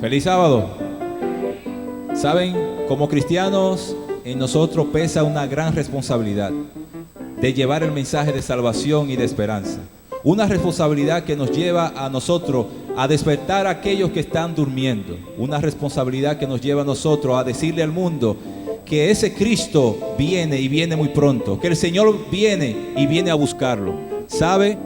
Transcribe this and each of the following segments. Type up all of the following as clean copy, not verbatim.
Feliz sábado. Saben, como cristianos, en nosotros pesa una gran responsabilidad de llevar el mensaje de salvación y de esperanza. Una responsabilidad que nos lleva a nosotros a despertar a aquellos que están durmiendo. Una responsabilidad que nos lleva a nosotros a decirle al mundo que ese Cristo viene y viene muy pronto, que el Señor viene y viene a buscarlo. ¿Sabe?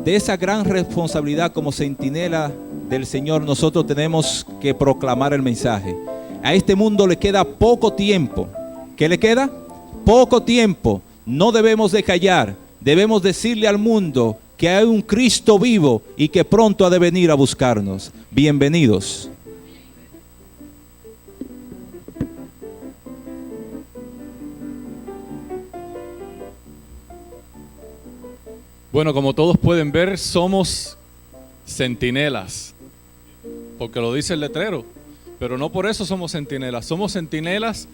De esa gran responsabilidad como centinela del Señor, nosotros tenemos que proclamar el mensaje. A este mundo le queda poco tiempo. ¿Qué le queda? Poco tiempo. No debemos de callar. Debemos decirle al mundo que hay un Cristo vivo y que pronto ha de venir a buscarnos. Bienvenidos. Bueno, como todos pueden ver, somos centinelas, porque lo dice el letrero, pero no por eso somos centinelas. Somos centinelas,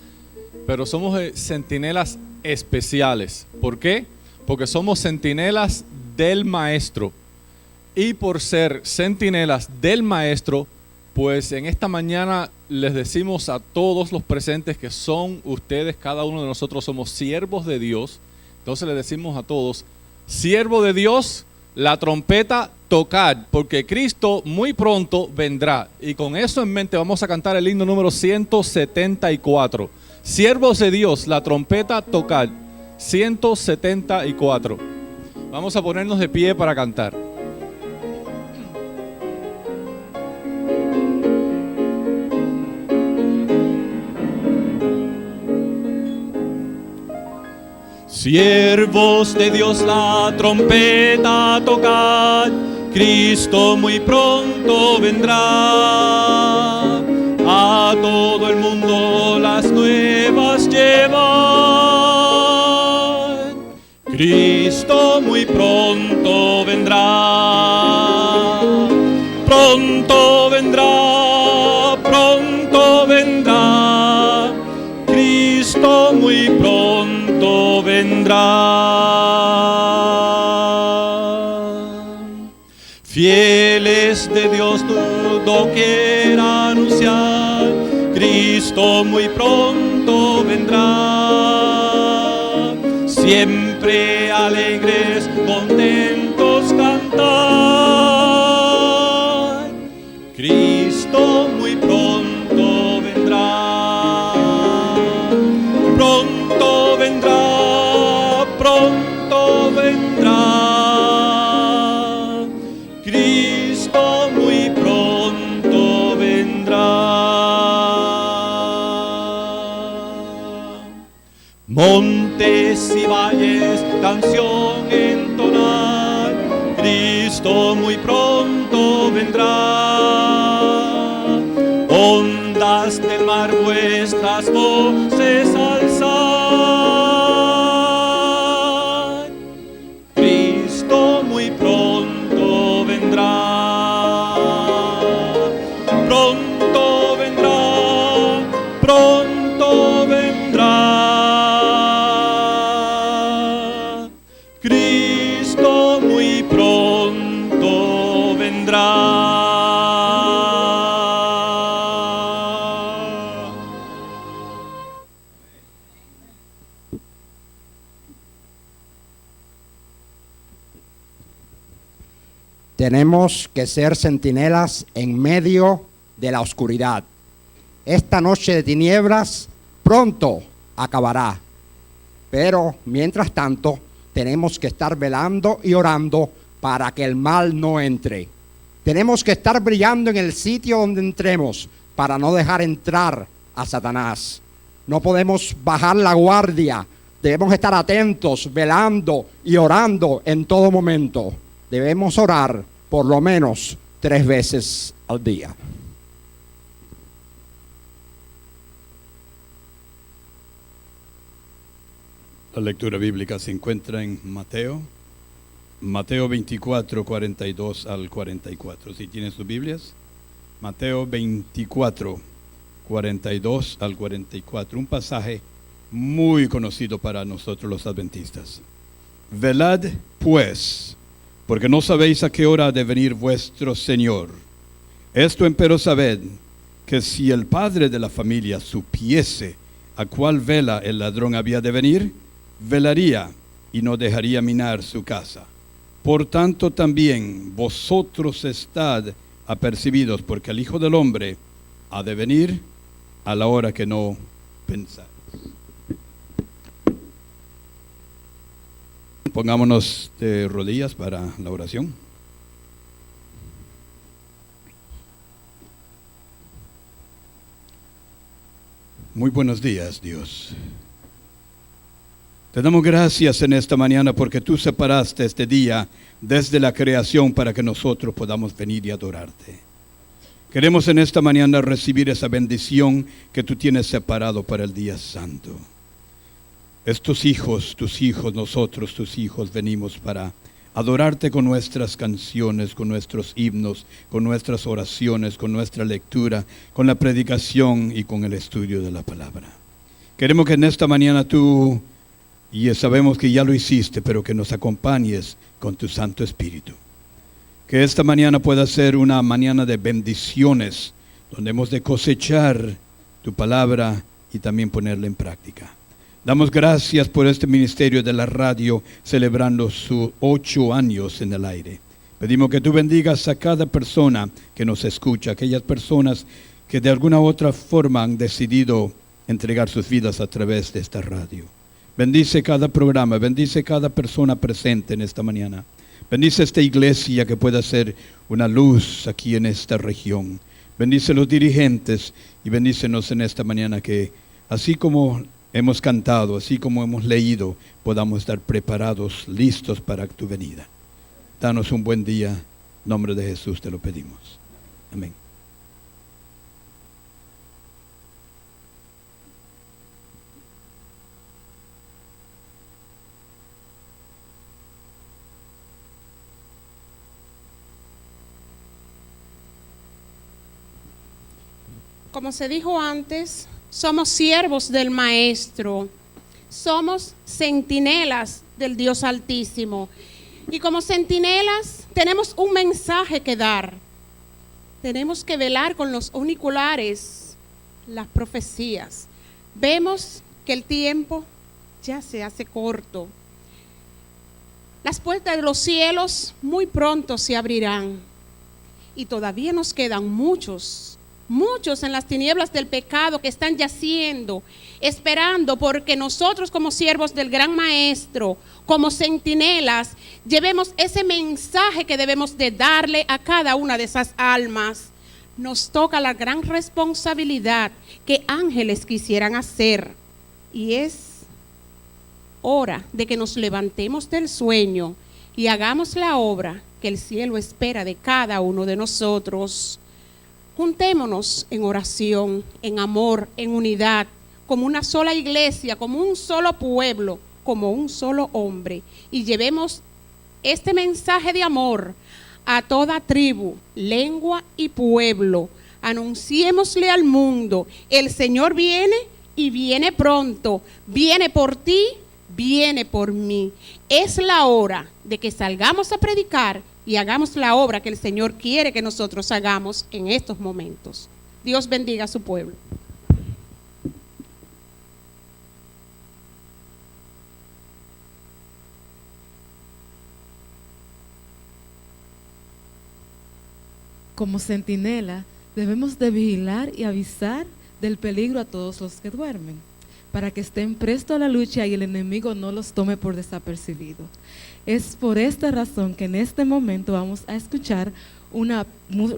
pero somos centinelas especiales. ¿Por qué? Porque somos centinelas del Maestro. Y por ser centinelas del Maestro, pues en esta mañana les decimos a todos los presentes que son ustedes, cada uno de nosotros somos siervos de Dios. Entonces les decimos a todos: siervo de Dios, la trompeta tocad, porque Cristo muy pronto vendrá. Y con eso en mente vamos a cantar el himno número 174. Siervos de Dios, la trompeta tocad, 174. Vamos a ponernos de pie para cantar. Siervos de Dios, la trompeta tocad, Cristo muy pronto vendrá. A todo el mundo las nuevas llevad, Cristo muy pronto vendrá. Pronto vendrá, pronto vendrá, Cristo muy pronto vendrá. Fieles de Dios, todo quiera anunciar, Cristo muy pronto vendrá. Siempre alegres, contentos cantar, Cristo muy pronto vendrá. Pronto vendrá, pronto vendrá, Cristo muy pronto vendrá. Montes y valles, canción entonar, Cristo muy pronto vendrá. Ondas del mar, vuestras voces alzad, Cristo muy pronto vendrá. Pronto vendrá, pronto vendrá, Cristo muy pronto vendrá. Tenemos que ser centinelas en medio de la oscuridad. Esta noche de tinieblas pronto acabará. Pero mientras tanto, tenemos que estar velando y orando para que el mal no entre. Tenemos que estar brillando en el sitio donde entremos para no dejar entrar a Satanás. No podemos bajar la guardia. Debemos estar atentos, velando y orando en todo momento. Debemos orar por lo menos 3 veces al día. La lectura bíblica se encuentra en Mateo 24, 42 al 44. Si tienen sus Biblias, Mateo 24, 42 al 44. Un pasaje muy conocido para nosotros los adventistas. Velad pues, porque no sabéis a qué hora ha de venir vuestro Señor. Esto empero sabed, que si el padre de la familia supiese a cuál vela el ladrón había de venir, velaría y no dejaría minar su casa. Por tanto también vosotros estad apercibidos, porque el Hijo del Hombre ha de venir a la hora que no pensáis. Pongámonos de rodillas para la oración. Muy buenos días, Dios. Te damos gracias en esta mañana porque tú separaste este día desde la creación para que nosotros podamos venir y adorarte. Queremos en esta mañana recibir esa bendición que tú tienes separado para el día santo. Estos hijos, tus hijos, nosotros, tus hijos, venimos para adorarte con nuestras canciones, con nuestros himnos, con nuestras oraciones, con nuestra lectura, con la predicación y con el estudio de la palabra. Queremos que en esta mañana tú, y sabemos que ya lo hiciste, pero que nos acompañes con tu Santo Espíritu. Que esta mañana pueda ser una mañana de bendiciones, donde hemos de cosechar tu palabra y también ponerla en práctica. Damos gracias por este ministerio de la radio, celebrando sus 8 años en el aire. Pedimos que tú bendigas a cada persona que nos escucha, aquellas personas que de alguna u otra forma han decidido entregar sus vidas a través de esta radio. Bendice cada programa, bendice cada persona presente en esta mañana. Bendice esta iglesia que pueda ser una luz aquí en esta región. Bendice los dirigentes y bendícenos en esta mañana que así como hemos cantado, así como hemos leído, podamos estar preparados, listos para tu venida. Danos un buen día. En nombre de Jesús te lo pedimos. Amén. Como se dijo antes, somos siervos del Maestro, somos centinelas del Dios Altísimo. Y como centinelas tenemos un mensaje que dar. Tenemos que velar con los auriculares las profecías. Vemos que el tiempo ya se hace corto. Las puertas de los cielos muy pronto se abrirán. Y todavía nos quedan muchos en las tinieblas del pecado que están yaciendo, esperando porque nosotros como siervos del gran Maestro, como centinelas, llevemos ese mensaje que debemos de darle a cada una de esas almas. Nos toca la gran responsabilidad que ángeles quisieran hacer, y es hora de que nos levantemos del sueño y hagamos la obra que el cielo espera de cada uno de nosotros. Juntémonos en oración, en amor, en unidad, como una sola iglesia, como un solo pueblo, como un solo hombre, y llevemos este mensaje de amor a toda tribu, lengua y pueblo. Anunciémosle al mundo: el Señor viene y viene pronto, viene por ti, viene por mí. Es la hora de que salgamos a predicar y hagamos la obra que el Señor quiere que nosotros hagamos en estos momentos. Dios bendiga a su pueblo. Como centinela, debemos de vigilar y avisar del peligro a todos los que duermen, para que estén prestos a la lucha y el enemigo no los tome por desapercibido. Es por esta razón que en este momento vamos a escuchar una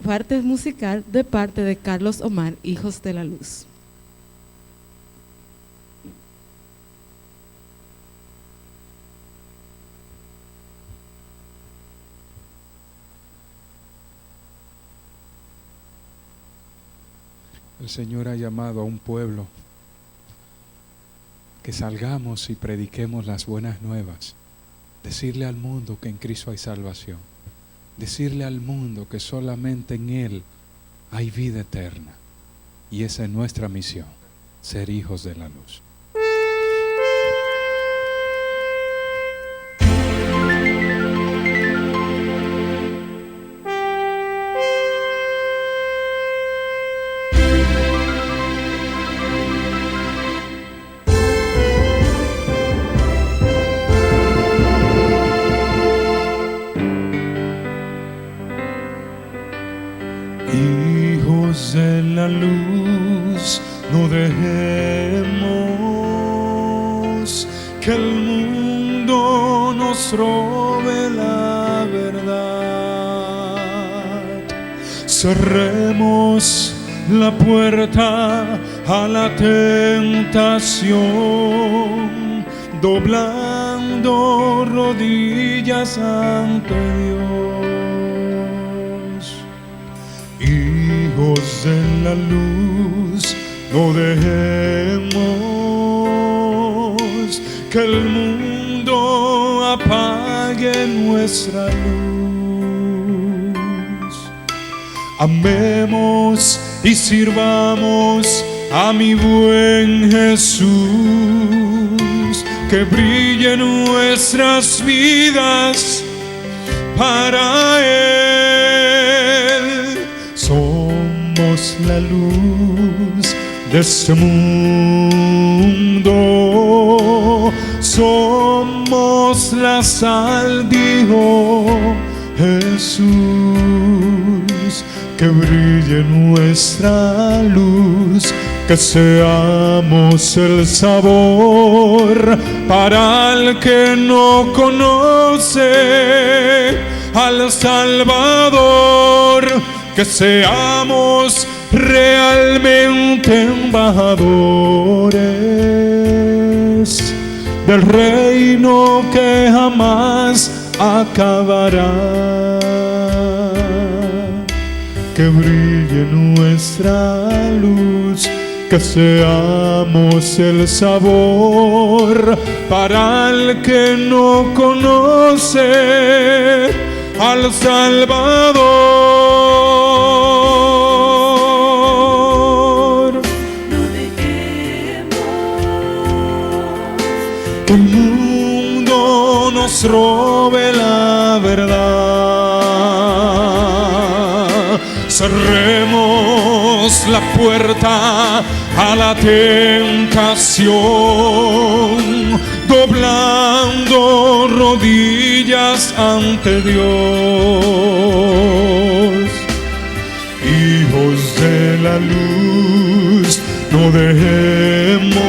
parte musical de parte de Carlos Omar, Hijos de la Luz. El Señor ha llamado a un pueblo que salgamos y prediquemos las buenas nuevas. Decirle al mundo que en Cristo hay salvación. Decirle al mundo que solamente en Él hay vida eterna. Y esa es nuestra misión, ser hijos de la luz. Hijos de la luz, no dejemos que el mundo nos robe la verdad. Cerremos la puerta a la tentación, doblando rodillas ante Dios. Hijos de la luz, no dejemos que el mundo apague nuestra luz. Amemos y sirvamos a mi buen Jesús, que brillen nuestras vidas para Él. Somos la luz de este mundo, somos la sal, dijo Jesús, que brille nuestra luz, que seamos el sabor para el que no conoce al Salvador, que seamos realmente embajadores del reino que jamás acabará. Que brille nuestra luz, que seamos el sabor para el que no conoce al Salvador. No dejemos que el mundo nos robe la verdad. Cerremos la puerta a la tentación, doblando rodillas ante Dios. Hijos de la luz, no dejemos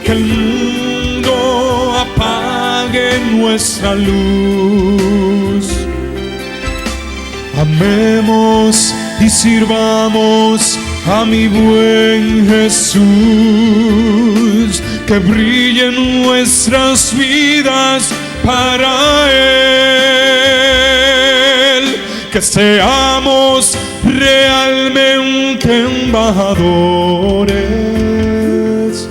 que el mundo apague nuestra luz. Amemos y sirvamos a mi buen Jesús, que brillen nuestras vidas para Él, que seamos realmente embajadores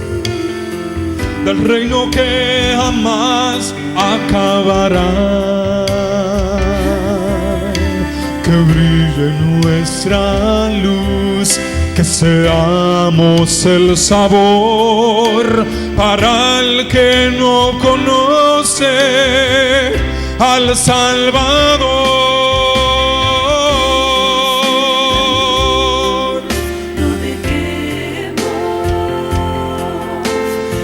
del reino que jamás acabará. Que brille nuestra luz, que seamos el sabor para el que no conoce al Salvador. no dejemos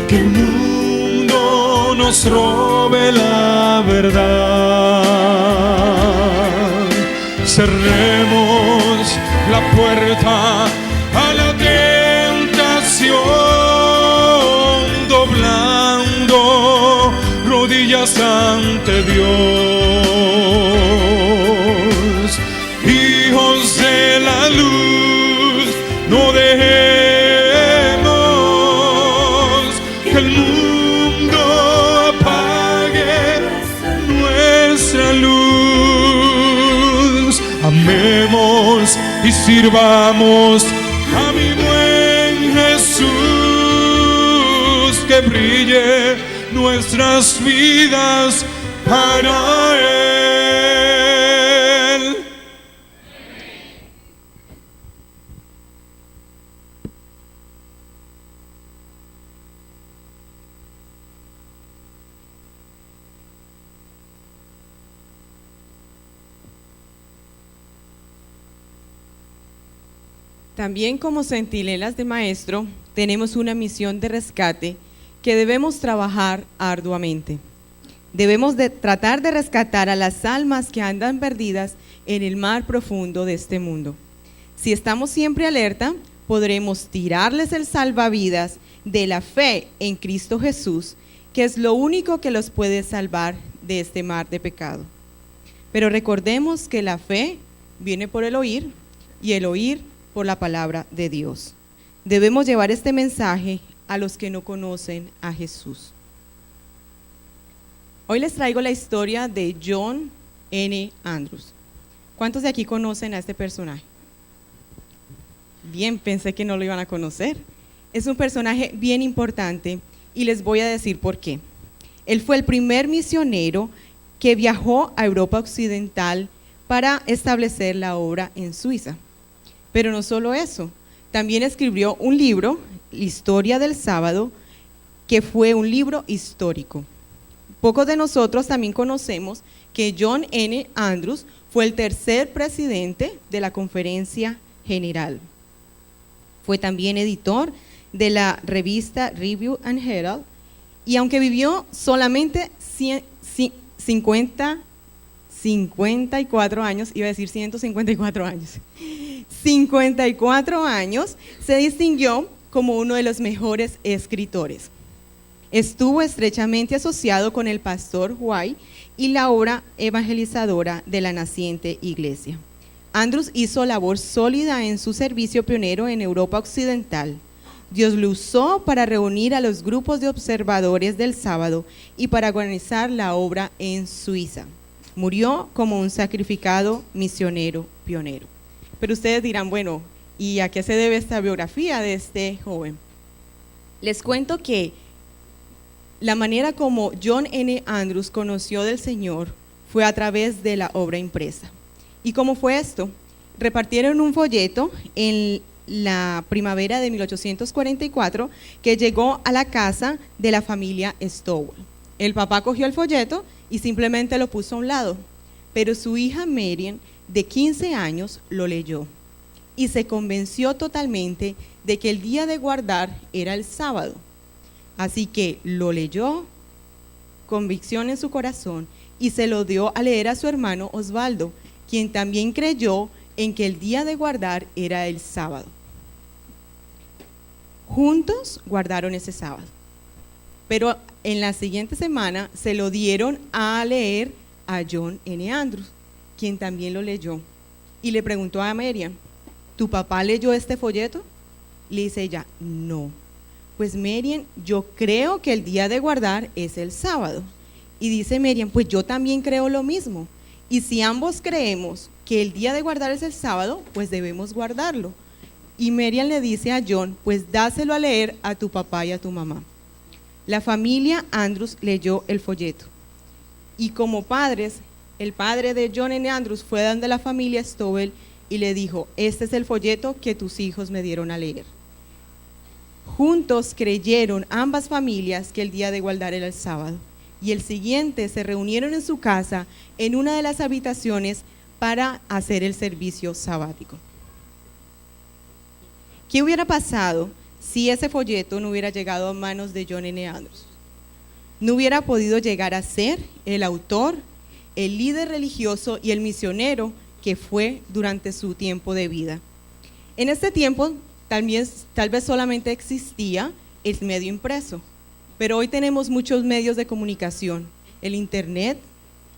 Que el mundo nos robe la verdad. Cerremos la puerta a la tentación, doblando rodillas ante Dios. Hijos de la luz, no dejemos que el mundo apague nuestra luz. Amemos y sirvamos a mi buen Jesús, que brille nuestras vidas para Él. También como centinelas de Maestro tenemos una misión de rescate que debemos trabajar arduamente. Debemos de tratar de rescatar a las almas que andan perdidas en el mar profundo de este mundo. Si estamos siempre alerta, podremos tirarles el salvavidas de la fe en Cristo Jesús, que es lo único que los puede salvar de este mar de pecado. Pero recordemos que la fe viene por el oír y el oír por la palabra de Dios. Debemos llevar este mensaje a los que no conocen a Jesús. Hoy les traigo la historia de John N. Andrews. ¿Cuántos de aquí conocen a este personaje? Bien, pensé que no lo iban a conocer. Es un personaje bien importante y les voy a decir por qué. Él fue el primer misionero que viajó a Europa Occidental para establecer la obra en Suiza. Pero no solo eso, también escribió un libro, La Historia del Sábado, que fue un libro histórico. Pocos de nosotros también conocemos que John N. Andrews fue el tercer presidente de la Conferencia General. Fue también editor de la revista Review and Herald, y aunque vivió solamente 54 años, iba a decir 154 años, 54 años, se distinguió como uno de los mejores escritores. Estuvo estrechamente asociado con el pastor White y la obra evangelizadora de la naciente iglesia. Andrews hizo labor sólida en su servicio pionero en Europa Occidental. Dios lo usó para reunir a los grupos de observadores del sábado y para organizar la obra en Suiza. Murió como un sacrificado misionero pionero. Pero ustedes dirán, bueno, ¿y a qué se debe esta biografía de este joven? Les cuento que la manera como John N. Andrews conoció del Señor fue a través de la obra impresa. ¿Y cómo fue esto? Repartieron un folleto en la primavera de 1844 que llegó a la casa de la familia Stowell. El papá cogió el folleto y simplemente lo puso a un lado, pero su hija Marian, de 15 años, lo leyó y se convenció totalmente de que el día de guardar era el sábado. Así que lo leyó, convicción en su corazón, y se lo dio a leer a su hermano Osvaldo, quien también creyó en que el día de guardar era el sábado. Juntos guardaron ese sábado, pero en la siguiente semana se lo dieron a leer a John N. Andrews, quien también lo leyó, y le preguntó a Marian, ¿tu papá leyó este folleto? Le dice ella, no. Pues Marian, yo creo que el día de guardar es el sábado. Y dice Marian, pues yo también creo lo mismo. Y si ambos creemos que el día de guardar es el sábado, pues debemos guardarlo. Y Marian le dice a John, pues dáselo a leer a tu papá y a tu mamá. La familia Andrews leyó el folleto. Y como padres, el padre de John N. Andrews fue donde la familia Stowell y le dijo, este es el folleto que tus hijos me dieron a leer. Juntos creyeron ambas familias que el día de guardar era el sábado, y el siguiente se reunieron en su casa en una de las habitaciones para hacer el servicio sabático. ¿Qué hubiera pasado si ese folleto no hubiera llegado a manos de John N. Andrews? No hubiera podido llegar a ser el autor, el líder religioso y el misionero que fue durante su tiempo de vida. En este tiempo, tal vez solamente existía el medio impreso, pero hoy tenemos muchos medios de comunicación, el internet,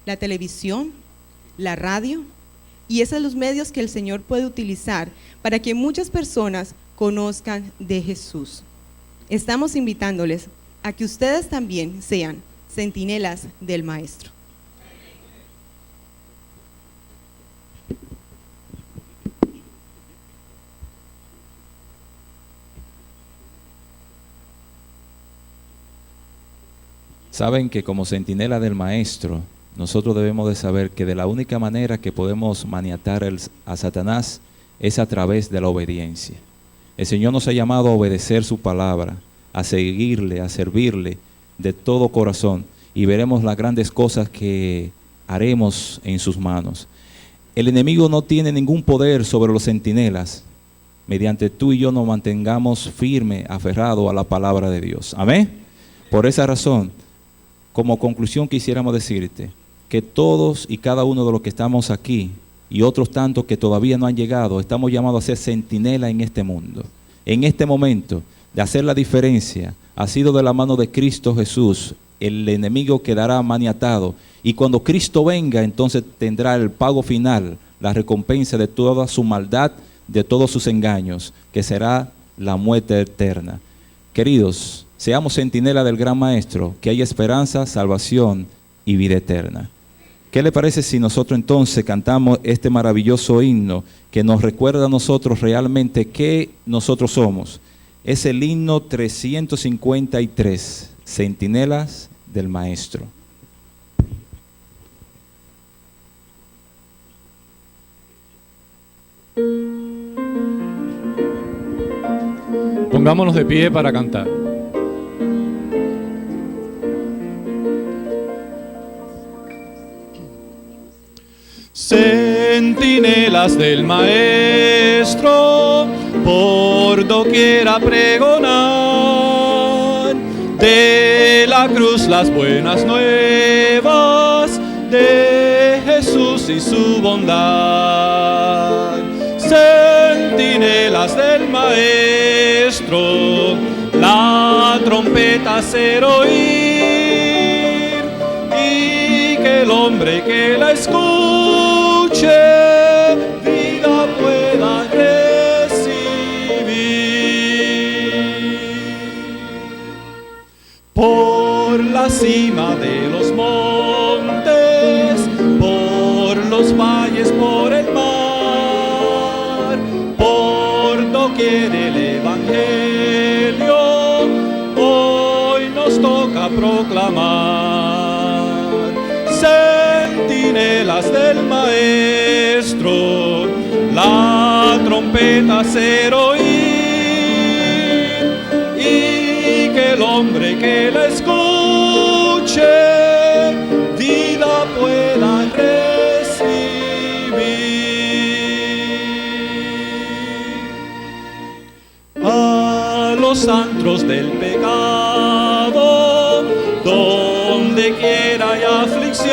la televisión, la radio, y esos son los medios que el Señor puede utilizar para que muchas personas conozcan de Jesús. Estamos invitándoles a que ustedes también sean centinelas del Maestro. Saben que como centinela del Maestro, nosotros debemos de saber que de la única manera que podemos maniatar a Satanás es a través de la obediencia. El Señor nos ha llamado a obedecer su palabra, a seguirle, a servirle de todo corazón, y veremos las grandes cosas que haremos en sus manos. El enemigo no tiene ningún poder sobre los centinelas, mediante tú y yo nos mantengamos firmes, aferrados a la palabra de Dios. Amén. Por esa razón, como conclusión quisiéramos decirte que todos y cada uno de los que estamos aquí y otros tantos que todavía no han llegado, estamos llamados a ser centinela en este mundo. En este momento de hacer la diferencia, ha sido de la mano de Cristo Jesús. El enemigo quedará maniatado y cuando Cristo venga, entonces tendrá el pago final, la recompensa de toda su maldad, de todos sus engaños, que será la muerte eterna. Queridos, seamos centinela del Gran Maestro, que hay esperanza, salvación y vida eterna. ¿Qué le parece si nosotros entonces cantamos este maravilloso himno que nos recuerda a nosotros realmente qué nosotros somos? Es el himno 353, Centinelas del Maestro. Pongámonos de pie para cantar. Centinelas del Maestro, por doquiera pregonar, de la cruz las buenas nuevas, de Jesús y su bondad. Centinelas del Maestro, la trompeta hacer oír, y que el hombre que la escuche vida pueda recibir. Por la cima de los montes, por los valles, por el mar, por doquier el Evangelio hoy nos toca proclamar. Centinelas del Maestro, la trompeta hacer oír, y que el hombre que la escuche vida pueda recibir. A los antros del pecado, donde quiera hay aflicción,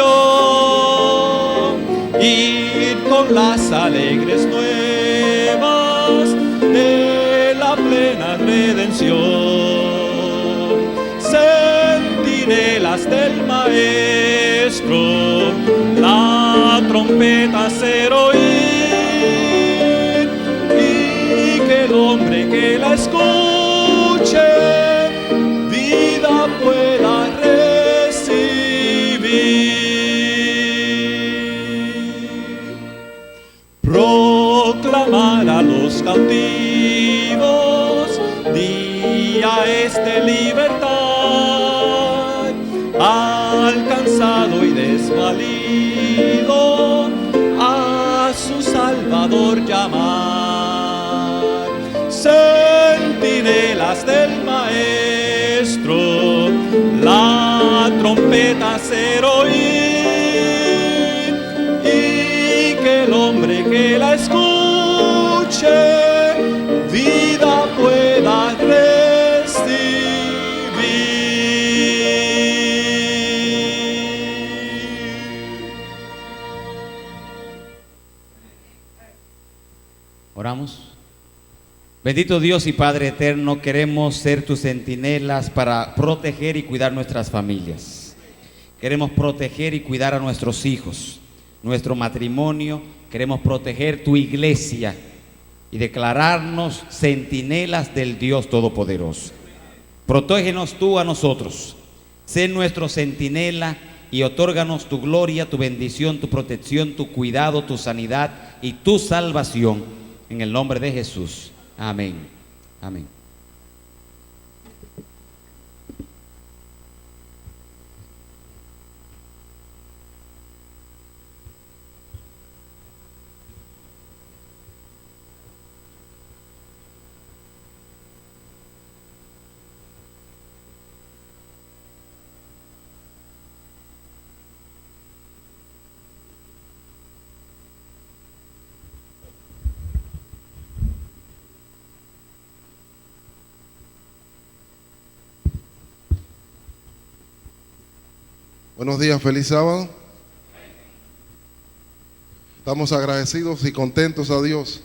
ir con las alegres nuevas de la plena redención. Centinelas del Maestro, la trompeta hacer oír, y que el hombre que la escuche vida pueda proclamar a los cautivos día este libertad, alcanzado y desvalido a su Salvador llamar. Centinelas del Maestro, la trompeta hacer oír, y que el hombre que la escuche vida pueda recibir. Oramos. Bendito Dios y Padre eterno, queremos ser tus centinelas para proteger y cuidar nuestras familias. Queremos proteger y cuidar a nuestros hijos, nuestro matrimonio. Queremos proteger tu iglesia y declararnos centinelas del Dios Todopoderoso. Protégenos tú a nosotros. Sé nuestro centinela y otórganos tu gloria, tu bendición, tu protección, tu cuidado, tu sanidad y tu salvación. En el nombre de Jesús. Amén. Amén. Buenos días, feliz sábado. Estamos agradecidos y contentos a Dios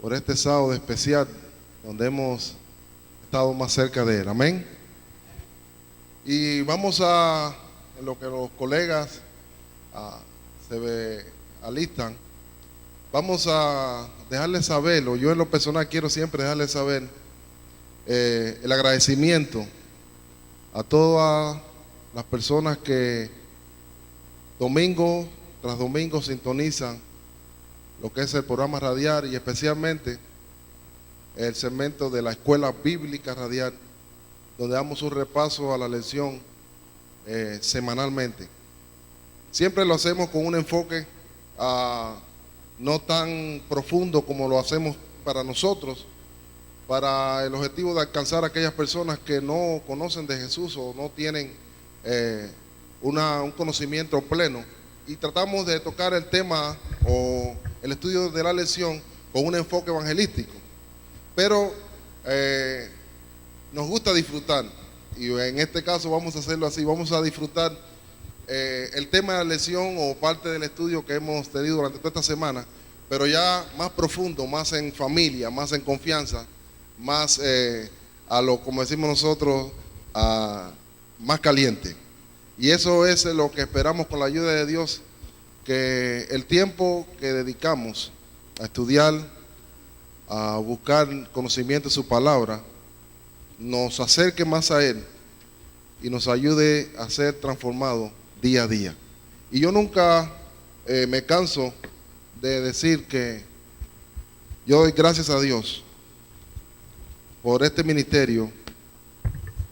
por este sábado especial donde hemos estado más cerca de Él. Amén. Y vamos a, en lo que los colegas se alistan, vamos a dejarles saber, o yo en lo personal quiero siempre dejarles saber el agradecimiento a todas las personas que domingo tras domingo sintonizan lo que es el programa radial y especialmente el segmento de la Escuela Bíblica Radial, donde damos un repaso a la lección semanalmente. Siempre lo hacemos con un enfoque no tan profundo como lo hacemos para nosotros, para el objetivo de alcanzar a aquellas personas que no conocen de Jesús o no tienen un conocimiento pleno, y tratamos de tocar el tema o el estudio de la lección con un enfoque evangelístico, pero nos gusta disfrutar, y en este caso vamos a hacerlo así, vamos a disfrutar el tema de la lección o parte del estudio que hemos tenido durante toda esta semana, pero ya más profundo, más en familia, más en confianza, más como decimos nosotros, más caliente. Y eso es lo que esperamos con la ayuda de Dios, que el tiempo que dedicamos a estudiar, a buscar conocimiento de su palabra, nos acerque más a Él y nos ayude a ser transformados día a día. Y yo nunca me canso de decir que yo doy gracias a Dios por este ministerio,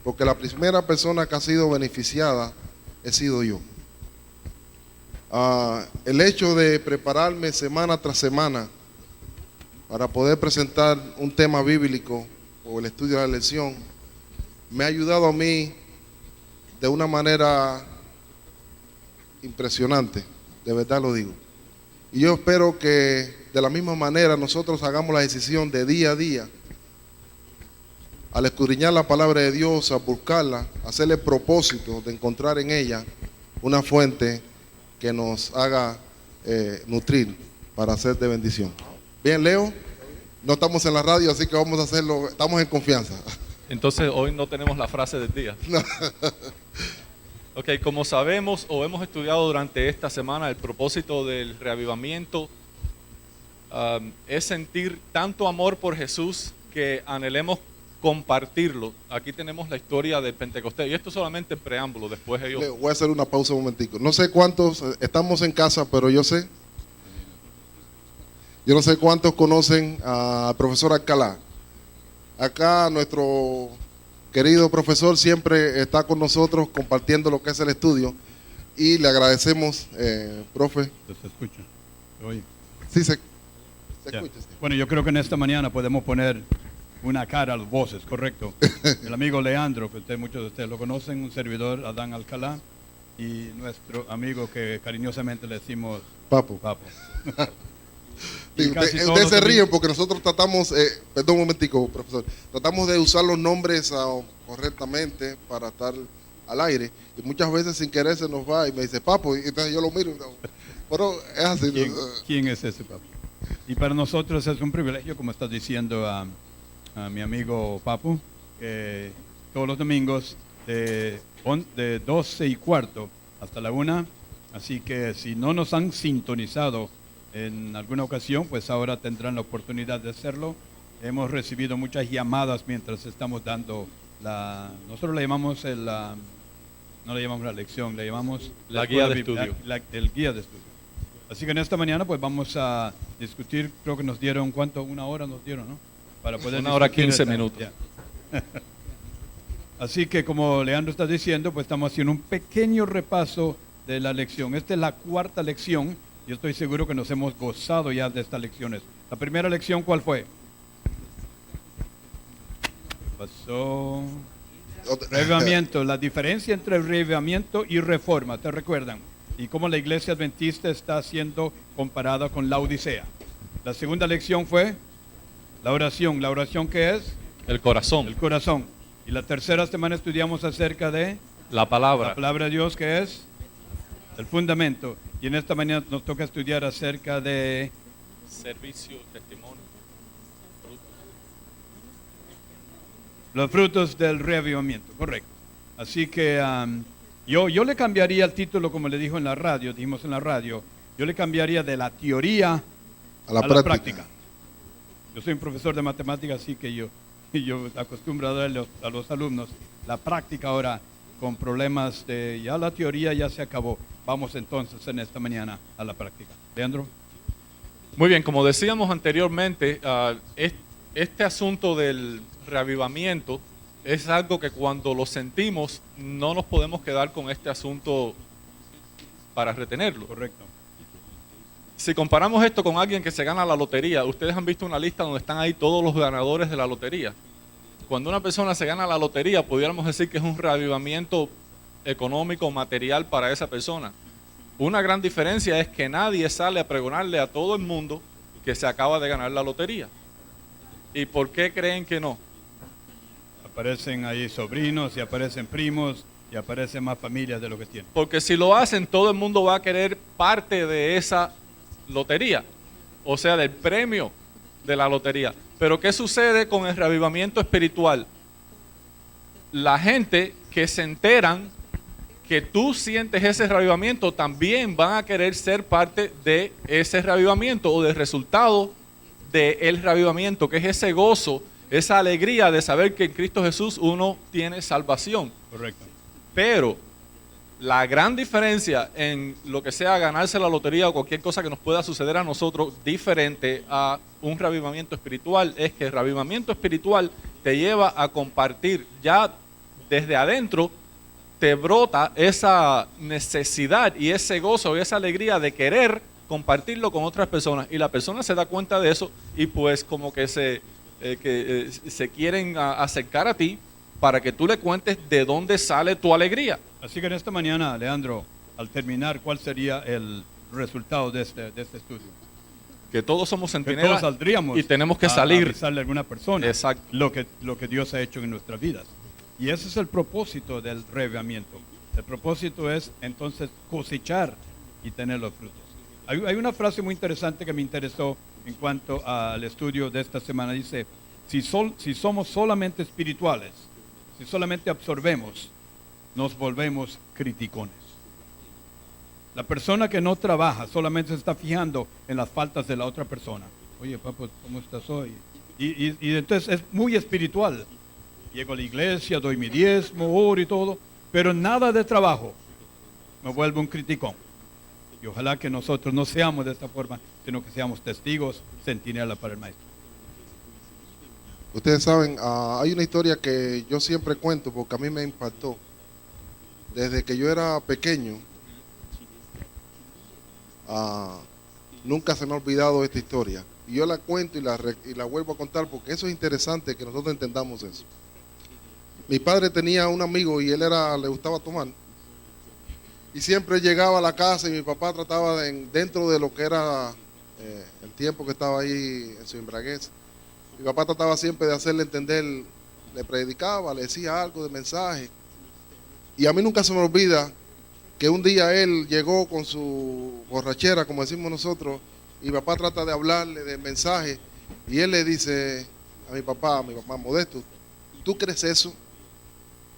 porque la primera persona que ha sido beneficiada he sido yo. El hecho de prepararme semana tras semana para poder presentar un tema bíblico o el estudio de la lección me ha ayudado a mí de una manera impresionante, de verdad lo digo. Y yo espero que de la misma manera nosotros hagamos la decisión de día a día, al escudriñar la palabra de Dios, a buscarla, a hacerle el propósito de encontrar en ella una fuente que nos haga nutrir para ser de bendición. Bien, Leo, no estamos en la radio, así que vamos a hacerlo, estamos en confianza. Entonces hoy no tenemos la frase del día. No. Ok, como sabemos o hemos estudiado durante esta semana, el propósito del reavivamiento es sentir tanto amor por Jesús que anhelemos compartirlo. Aquí tenemos la historia del Pentecostés y esto es solamente el preámbulo, después ellos... Voy a hacer una pausa un momentico. No sé cuántos estamos en casa, pero yo no sé cuántos conocen al profesor Alcalá. Acá nuestro querido profesor siempre está con nosotros compartiendo lo que es el estudio y le agradecemos, profe. ¿Se escucha? Oye. Sí, se escucha. Sí. Bueno, yo creo que en esta mañana podemos poner una cara a las voces, correcto. El amigo Leandro, que muchos de ustedes lo conocen, un servidor, Adán Alcalá, y nuestro amigo que cariñosamente le decimos Papo. Ustedes se ríen porque nosotros tratamos, perdón un momentico, profesor, tratamos de usar los nombres correctamente para estar al aire, y muchas veces sin querer se nos va y me dice Papo, y entonces yo lo miro, pero es así. ¿Quién es ese Papo? Y para nosotros es un privilegio, como estás diciendo a mi amigo Papo, que todos los domingos de 12:15 hasta la 1, así que si no nos han sintonizado en alguna ocasión, pues ahora tendrán la oportunidad de hacerlo. Hemos recibido muchas llamadas mientras estamos dando nosotros le llamamos no le llamamos la lección, le llamamos la guía de estudio. El guía de estudio. Así que en esta mañana pues vamos a discutir, creo que nos dieron, ¿cuánto? 1 hora nos dieron, ¿no? Para poder 1 hora 15 minutos. Así que como Leandro está diciendo, pues estamos haciendo un pequeño repaso de la lección. Esta es la 4ª lección. Yo estoy seguro que nos hemos gozado ya de estas lecciones. La primera lección, ¿cuál fue? Pasó. Reavivamiento, la diferencia entre reavivamiento y reforma, ¿te recuerdan? Y cómo la iglesia adventista está siendo comparada con la Odisea. La segunda lección fue la oración. ¿La oración qué es? El corazón. El corazón. Y la tercera semana estudiamos acerca de La palabra. La palabra de Dios, que es el fundamento. Y en esta mañana nos toca estudiar acerca de Servicio, testimonio. los frutos del reavivamiento, correcto. Así que yo le cambiaría el título, como le dijimos en la radio, yo le cambiaría de la teoría A la práctica. Yo soy un profesor de matemáticas, así que yo acostumbro a darle a los alumnos la práctica ahora con problemas de ya la teoría ya se acabó. Vamos entonces en esta mañana a la práctica. Leandro. Muy bien, como decíamos anteriormente, este asunto del reavivamiento es algo que cuando lo sentimos no nos podemos quedar con este asunto para retenerlo. Correcto. Si comparamos esto con alguien que se gana la lotería, ustedes han visto una lista donde están ahí todos los ganadores de la lotería. Cuando una persona se gana la lotería, pudiéramos decir que es un reavivamiento económico, material para esa persona. Una gran diferencia es que nadie sale a pregonarle a todo el mundo que se acaba de ganar la lotería. ¿Y por qué creen que no? Aparecen ahí sobrinos y aparecen primos y aparecen más familias de lo que tienen. Porque si lo hacen, todo el mundo va a querer parte de esa lotería, o sea, del premio de la lotería. Pero ¿qué sucede con el reavivamiento espiritual? La gente que se enteran que tú sientes ese reavivamiento también van a querer ser parte de ese reavivamiento o del resultado del reavivamiento, que es ese gozo, esa alegría de saber que en Cristo Jesús uno tiene salvación. Correcto. Pero la gran diferencia en lo que sea ganarse la lotería o cualquier cosa que nos pueda suceder a nosotros diferente a un reavivamiento espiritual es que el reavivamiento espiritual te lleva a compartir ya desde adentro, te brota esa necesidad y ese gozo y esa alegría de querer compartirlo con otras personas y la persona se da cuenta de eso y pues como que se quieren acercar a ti para que tú le cuentes de dónde sale tu alegría. Así que en esta mañana, Leandro, al terminar, ¿cuál sería el resultado de este estudio? Que todos somos Que centinelas todos saldríamos y tenemos que a salir. avisarle a alguna persona. Exacto. Lo que Dios ha hecho en nuestras vidas. Y ese es el propósito del reavivamiento. El propósito es entonces cosechar y tener los frutos. Hay una frase muy interesante que me interesó en cuanto al estudio de esta semana. Dice, si somos solamente espirituales, si solamente absorbemos, nos volvemos criticones. La persona que no trabaja solamente se está fijando en las faltas de la otra persona. Oye, papá, ¿cómo estás hoy? Y entonces es muy espiritual. Llego a la iglesia, doy mi diezmo, oro y todo, pero nada de trabajo. Me vuelvo un criticón. Y ojalá que nosotros no seamos de esta forma, sino que seamos testigos, centinela para el Maestro. Ustedes saben, hay una historia que yo siempre cuento porque a mí me impactó. Desde que yo era pequeño, nunca se me ha olvidado esta historia. Y yo la cuento y la vuelvo a contar porque eso es interesante que nosotros entendamos eso. Mi padre tenía un amigo y le gustaba tomar. Y siempre llegaba a la casa y mi papá trataba dentro de lo que era el tiempo que estaba ahí en su embriaguez. Mi papá trataba siempre de hacerle entender, le predicaba, le decía algo de mensaje. Y a mí nunca se me olvida que un día él llegó con su borrachera, como decimos nosotros, y mi papá trata de hablarle del mensaje, y él le dice a mi papá Modesto, ¿tú crees eso?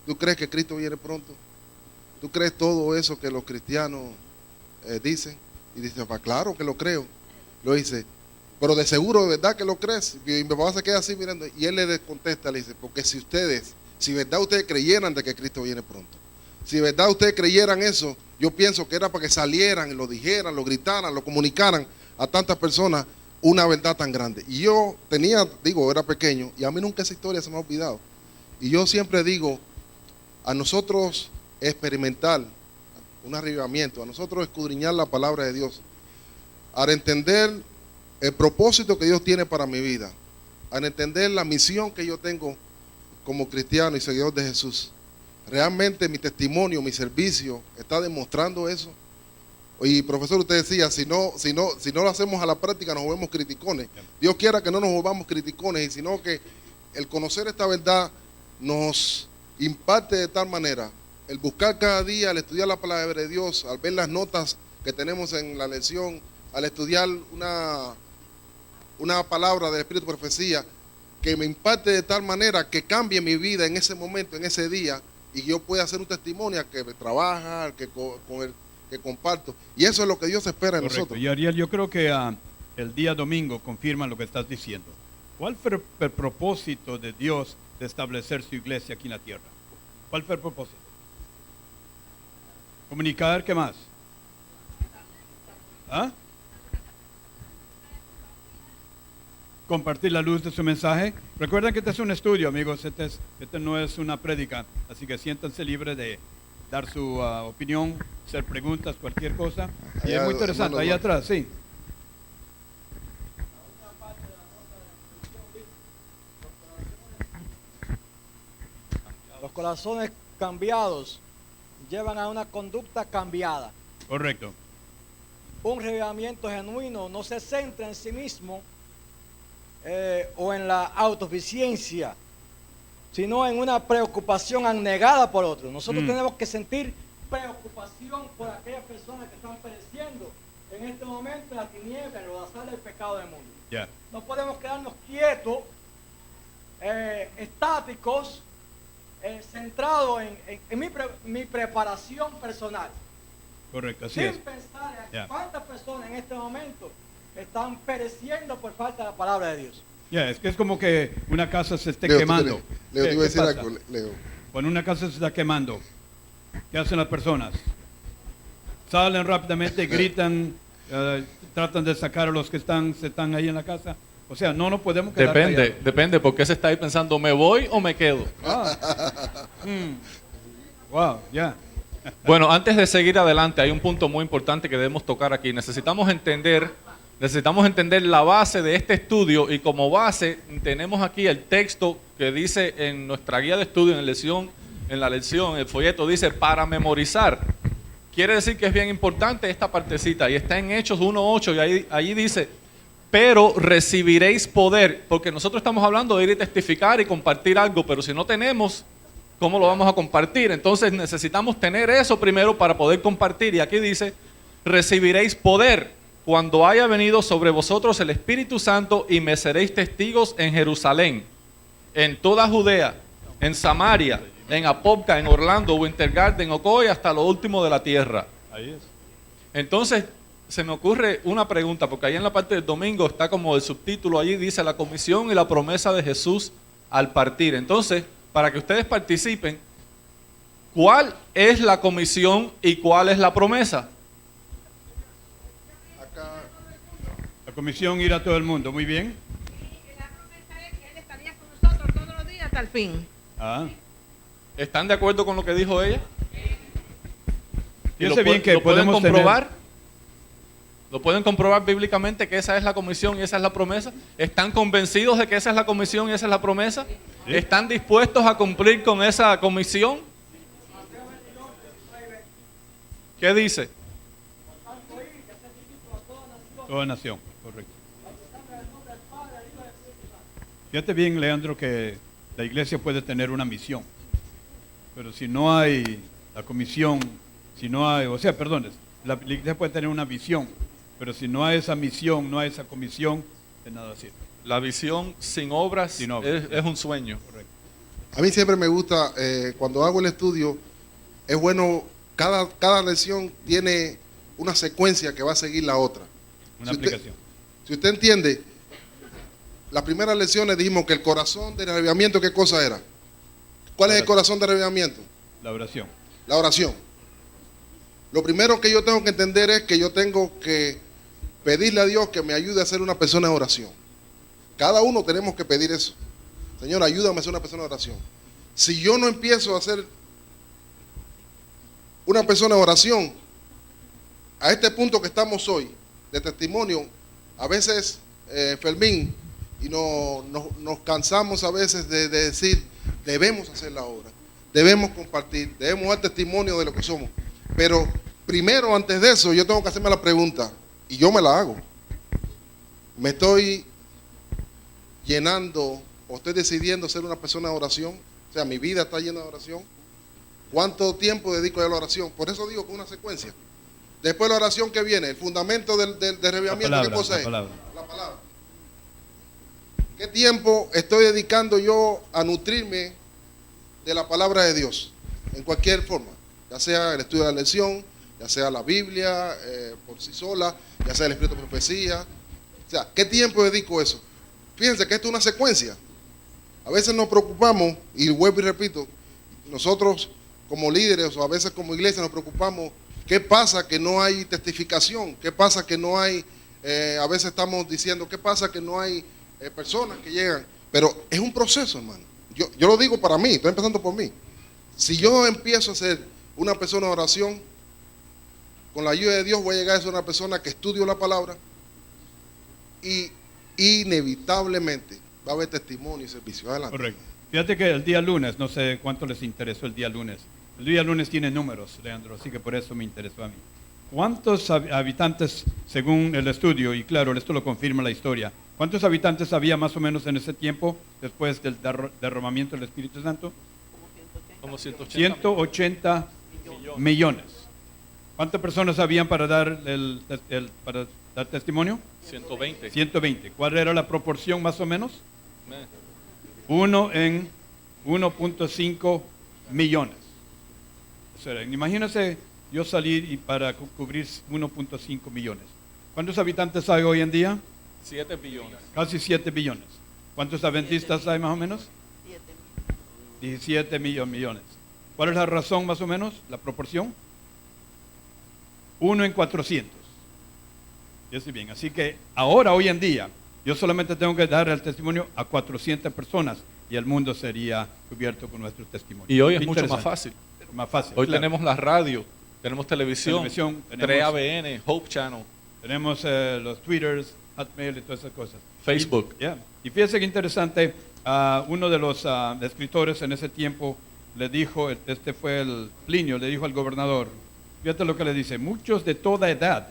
¿Tú crees que Cristo viene pronto? ¿Tú crees todo eso que los cristianos dicen? Y dice, papá, claro que lo creo. Lo dice, pero de seguro, ¿de verdad que lo crees? Y mi papá se queda así mirando, y él le contesta, le dice, porque si verdad ustedes creyeran de que Cristo viene pronto, si de verdad ustedes creyeran eso, yo pienso que era para que salieran y lo dijeran, lo gritaran, lo comunicaran a tantas personas una verdad tan grande. Y yo era pequeño y a mí nunca esa historia se me ha olvidado. Y yo siempre digo, a nosotros experimentar un avivamiento, a nosotros escudriñar la palabra de Dios, al entender el propósito que Dios tiene para mi vida, al entender la misión que yo tengo como cristiano y seguidor de Jesús. Realmente mi testimonio, mi servicio está demostrando eso. Y profesor, usted decía, si no lo hacemos a la práctica nos volvemos criticones. Dios quiera que no nos volvamos criticones, sino que el conocer esta verdad nos imparte de tal manera el buscar cada día, al estudiar la palabra de Dios, al ver las notas que tenemos en la lección, al estudiar una palabra del Espíritu de Profecía, que me impacte de tal manera que cambie mi vida en ese momento, en ese día, y yo pueda hacer un testimonio al que trabaja, al que con el que comparto. Y eso es lo que Dios espera de Correcto. nosotros. Y Ariel, yo creo que el día domingo confirma lo que estás diciendo. ¿Cuál fue el propósito de Dios de establecer su iglesia aquí en la tierra? ¿Cuál fue el propósito? Comunicar, ¿qué más? ¿Ah? Compartir la luz de su mensaje. Recuerden que este es un estudio, amigos. Este no es una prédica. Así que siéntanse libres de dar su opinión, hacer preguntas, cualquier cosa. Y Allá, es muy interesante. hermano, Ahí atrás, sí. Los corazones cambiados llevan a una conducta cambiada. Correcto. Un revivimiento genuino no se centra en sí mismo o en la autosuficiencia, sino en una preocupación abnegada por otros. Nosotros tenemos que sentir preocupación por aquellas personas que están pereciendo en este momento en la tiniebla, en el lodazal del pecado del mundo. Ya. No podemos quedarnos quietos, estáticos, centrados en mi preparación personal. Correcto, así Sin es. pensar en Ya. cuántas personas en este momento están pereciendo por falta de la palabra de Dios. Ya, es que es como que una casa se esté Leo, ¿tú quemando. Leo, te ¿Qué- iba a qué decir pasa? algo, Leo. Cuando una casa se está quemando, ¿qué hacen las personas? Salen rápidamente, gritan, tratan de sacar a los que están ahí en la casa. O sea, no nos podemos quedar callados. Depende, porque se está ahí pensando, ¿me voy o me quedo? Wow, ya. Bueno, antes de seguir adelante, hay un punto muy importante que debemos tocar aquí. Necesitamos entender la base de este estudio, y como base tenemos aquí el texto que dice en nuestra guía de estudio, en la lección, el folleto dice para memorizar. Quiere decir que es bien importante esta partecita, y está en Hechos 1:8, y ahí dice, pero recibiréis poder, porque nosotros estamos hablando de ir y testificar y compartir algo, pero si no tenemos, ¿cómo lo vamos a compartir? Entonces necesitamos tener eso primero para poder compartir, y aquí dice, recibiréis poder cuando haya venido sobre vosotros el Espíritu Santo, y me seréis testigos en Jerusalén, en toda Judea, en Samaria, en Apopka, en Orlando, Winter Garden, Ocoy, hasta lo último de la tierra. Ahí es. Entonces, se me ocurre una pregunta, porque ahí en la parte del domingo está como el subtítulo, allí dice la comisión y la promesa de Jesús al partir. Entonces, para que ustedes participen, ¿cuál es la comisión y cuál es la promesa? La comisión ir a todo el mundo, muy bien. La promesa es que Él estaría con nosotros todos los días hasta el fin. ¿Están de acuerdo con lo que dijo ella? Fíjense bien que ¿Lo pueden podemos comprobar? ¿Lo pueden comprobar bíblicamente que esa es la comisión y esa es la promesa? ¿Están convencidos de que esa es la comisión y esa es la promesa? Sí. ¿Están dispuestos a cumplir con esa comisión? ¿Qué dice? Toda nación, correcto. Fíjate bien, Leandro, que la iglesia puede tener una misión, pero si no hay la comisión, si no hay, la iglesia puede tener una visión, pero si no hay esa misión, no hay esa comisión, de nada sirve. La visión sin obras, es un sueño. Correcto. A mí siempre me gusta, cuando hago el estudio, es bueno, cada lección tiene una secuencia que va a seguir la otra. Una aplicación. Si usted entiende, las primeras lecciones dijimos que el corazón del avivamiento, ¿qué cosa era? ¿Cuál es el corazón del avivamiento? La oración. La oración. Lo primero que yo tengo que entender es que yo tengo que pedirle a Dios que me ayude a ser una persona de oración. Cada uno tenemos que pedir eso. Señor, ayúdame a ser una persona de oración. Si yo no empiezo a ser una persona de oración, a este punto que estamos hoy, de testimonio, a veces, Fermín, y nos cansamos a veces de decir, debemos hacer la obra, debemos compartir, debemos dar testimonio de lo que somos. Pero primero, antes de eso, yo tengo que hacerme la pregunta, y yo me la hago. ¿Me estoy llenando o estoy decidiendo ser una persona de oración? O sea, mi vida está llena de oración. ¿Cuánto tiempo dedico a la oración? Por eso digo que una secuencia. Después la oración que viene, el fundamento del revivimiento, ¿qué cosa es? La palabra. ¿Qué tiempo estoy dedicando yo a nutrirme de la palabra de Dios? En cualquier forma, ya sea el estudio de la lección, ya sea la Biblia por sí sola, ya sea el espíritu de profecía. O sea, ¿qué tiempo dedico a eso? Fíjense que esto es una secuencia. A veces nos preocupamos, y vuelvo y repito, nosotros como líderes o a veces como iglesia nos preocupamos, ¿qué pasa que no hay testificación? ¿Qué pasa que no hay, a veces estamos diciendo, ¿qué pasa que no hay personas que llegan? Pero es un proceso, hermano. Yo lo digo para mí, estoy empezando por mí. Si yo empiezo a ser una persona de oración, con la ayuda de Dios voy a llegar a ser una persona que estudio la palabra y inevitablemente va a haber testimonio y servicio. Adelante. Correcto. Fíjate que el día lunes, no sé cuánto les interesó el día lunes. El día lunes tiene números, Leandro, así que por eso me interesó a mí. ¿Cuántos habitantes, según el estudio, y claro, esto lo confirma la historia, cuántos habitantes había más o menos en ese tiempo después del derramamiento del Espíritu Santo? Como 180 millones. ¿Cuántas personas habían para dar para dar testimonio? 120. 120. ¿Cuál era la proporción más o menos? 1 en 1.5 millones. O sea, imagínense yo salir y para cubrir 1.5 millones. ¿Cuántos habitantes hay hoy en día? 7 billones. Casi 7 billones. ¿Cuántos adventistas hay más o menos? 17 millones. ¿Cuál es la razón más o menos? ¿La proporción? 1 en 400. Yo sé bien. Así que ahora, hoy en día, yo solamente tengo que dar el testimonio a 400 personas y el mundo sería cubierto con nuestro testimonio. Y hoy es mucho más fácil. Más fácil. Hoy claro. tenemos la radio, tenemos televisión, tenemos 3ABN, Hope Channel. Tenemos los Twitters, Hotmail y todas esas cosas. Facebook. Y fíjese que interesante, uno de los escritores en ese tiempo le dijo, este fue el Plinio, le dijo al gobernador, fíjate lo que le dice, muchos de toda edad,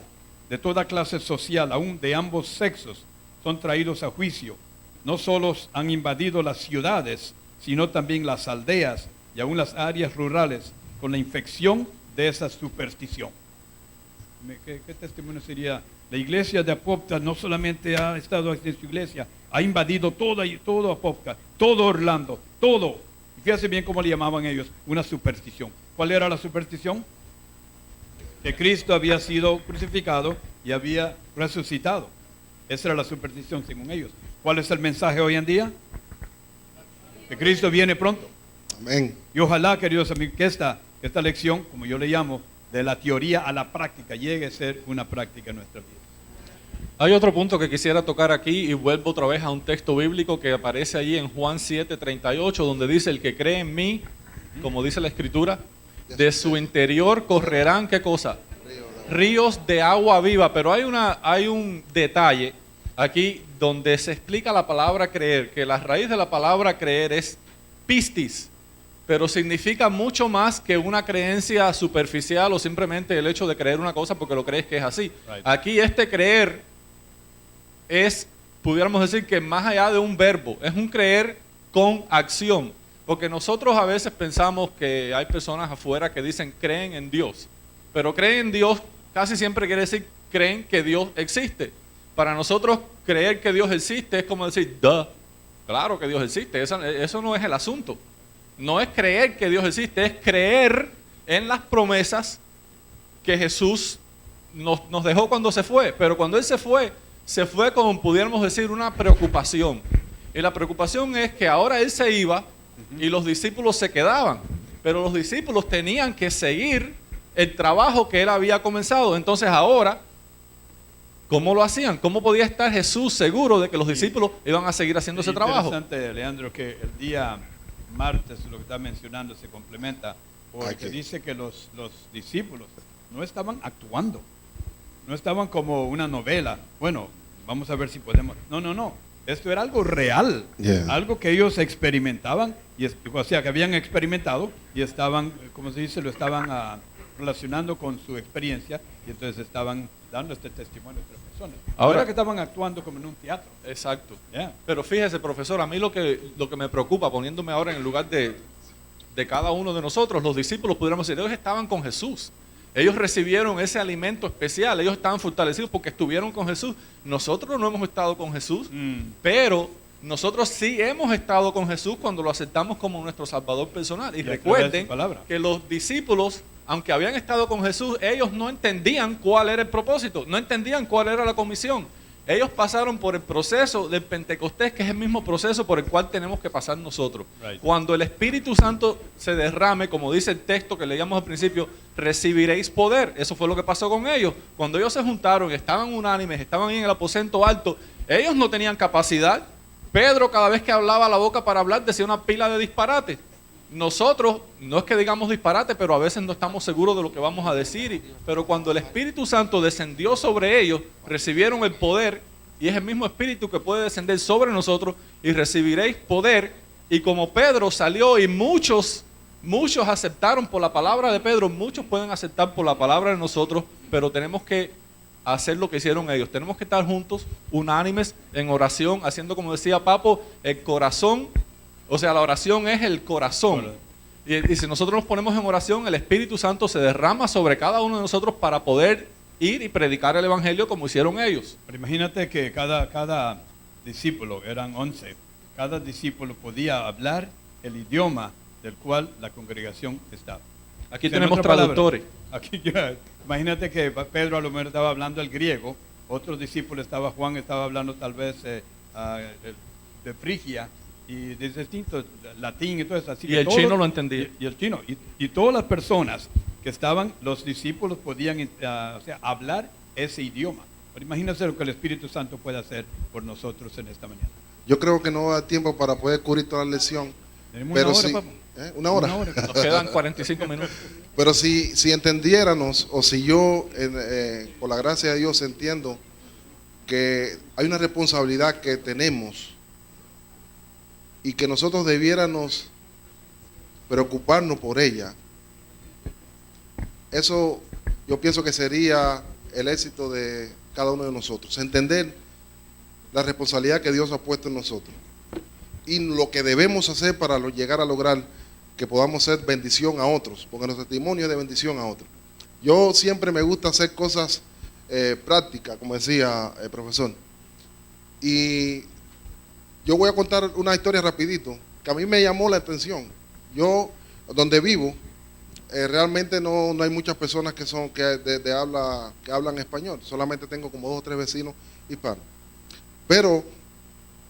de toda clase social, aún de ambos sexos, son traídos a juicio. No solo han invadido las ciudades, sino también las aldeas y aún las áreas rurales con la infección de esa superstición. ¿Qué testimonio sería? La iglesia de Apopka no solamente ha estado en su iglesia, ha invadido todo Apopka, todo Orlando, todo. Y fíjense bien cómo le llamaban ellos, una superstición. ¿Cuál era la superstición? Que Cristo había sido crucificado y había resucitado. Esa era la superstición según ellos. ¿Cuál es el mensaje hoy en día? Que Cristo viene pronto. Amén. Y ojalá, queridos amigos, que esta lección, como yo le llamo, de la teoría a la práctica, llegue a ser una práctica en nuestra vida. Hay otro punto que quisiera tocar aquí y vuelvo otra vez a un texto bíblico que aparece allí en Juan 7:38, donde dice, el que cree en mí, como dice la Escritura, de su interior correrán, ¿qué cosa? Ríos de agua viva. Pero hay un detalle aquí donde se explica la palabra creer, que la raíz de la palabra creer es pistis, pero significa mucho más que una creencia superficial o simplemente el hecho de creer una cosa porque lo crees que es así. Right. Aquí creer es, pudiéramos decir que más allá de un verbo, es un creer con acción. Porque nosotros a veces pensamos que hay personas afuera que dicen creen en Dios, pero creen en Dios casi siempre quiere decir creen que Dios existe. Para nosotros creer que Dios existe es como decir, duh, claro que Dios existe, eso no es el asunto. No es creer que Dios existe, es creer en las promesas que Jesús nos dejó cuando se fue. Pero cuando Él se fue con, pudiéramos decir, una preocupación. Y la preocupación es que ahora Él se iba y los discípulos se quedaban. Pero los discípulos tenían que seguir el trabajo que Él había comenzado. Entonces ahora, ¿cómo lo hacían? ¿Cómo podía estar Jesús seguro de que los discípulos iban a seguir haciendo ese trabajo? Es interesante, Leandro, que el día martes, lo que está mencionando, se complementa, porque dice que los discípulos no estaban actuando, no estaban como una novela. Bueno, vamos a ver si podemos. No. Esto era algo real, algo que ellos experimentaban, o sea, que habían experimentado y estaban, como se dice, lo estaban relacionando con su experiencia y entonces estaban dando este testimonio a otras personas. Ahora que estaban actuando como en un teatro. Exacto. Pero fíjese, profesor, a mí lo que me preocupa, poniéndome ahora en el lugar de de cada uno de nosotros, los discípulos, pudiéramos decir, ellos estaban con Jesús. Ellos recibieron ese alimento especial, ellos estaban fortalecidos porque estuvieron con Jesús. Nosotros no hemos estado con Jesús, pero nosotros sí hemos estado con Jesús cuando lo aceptamos como nuestro Salvador personal. Y recuerden que los discípulos, aunque habían estado con Jesús, ellos no entendían cuál era el propósito, no entendían cuál era la comisión. Ellos pasaron por el proceso del Pentecostés, que es el mismo proceso por el cual tenemos que pasar nosotros. Cuando el Espíritu Santo se derrame, como dice el texto que leíamos al principio, recibiréis poder. Eso fue lo que pasó con ellos. Cuando ellos se juntaron, estaban unánimes, estaban en el aposento alto, ellos no tenían capacidad. Pedro, cada vez que hablaba la boca para hablar, decía una pila de disparates. Nosotros, no es que digamos disparate, pero a veces no estamos seguros de lo que vamos a decir. Pero cuando el Espíritu Santo descendió sobre ellos, recibieron el poder, y es el mismo Espíritu que puede descender sobre nosotros, y recibiréis poder. Y como Pedro salió y muchos aceptaron por la palabra de Pedro, muchos pueden aceptar por la palabra de nosotros, pero tenemos que hacer lo que hicieron ellos. Tenemos que estar juntos, unánimes, en oración, haciendo, como decía Papo, el corazón. O sea, la oración es el corazón. Y si nosotros nos ponemos en oración, el Espíritu Santo se derrama sobre cada uno de nosotros para poder ir y predicar el Evangelio como hicieron ellos. Pero imagínate que cada discípulo, eran 11, cada discípulo podía hablar el idioma del cual la congregación estaba. Aquí tenemos traductores. Imagínate que Pedro a lo mejor estaba hablando el griego, otro discípulo Juan estaba hablando tal vez de Frigia, y de distintos, latín y todo eso. Así y que el chino lo entendía. Y el chino. Y todas las personas que estaban, los discípulos podían hablar ese idioma. Pero imagínense lo que el Espíritu Santo puede hacer por nosotros en esta mañana. Yo creo que no da tiempo para poder cubrir toda la lección. Tenemos pero una hora, sí, Pablo. ¿Una hora? Nos quedan 45 minutos. Pero si entendiéramos, o si yo, por la gracia de Dios, entiendo que hay una responsabilidad que tenemos y que nosotros debiéramos preocuparnos por ella, eso yo pienso que sería el éxito de cada uno de nosotros. Entender la responsabilidad que Dios ha puesto en nosotros y lo que debemos hacer para llegar a lograr que podamos ser bendición a otros, porque nuestro testimonio es de bendición a otros. Yo siempre me gusta hacer cosas prácticas, como decía el profesor. Y yo voy a contar una historia rapidito, que a mí me llamó la atención. Yo, donde vivo, realmente no hay muchas personas que hablan español. Solamente tengo como 2 o 3 vecinos hispanos. Pero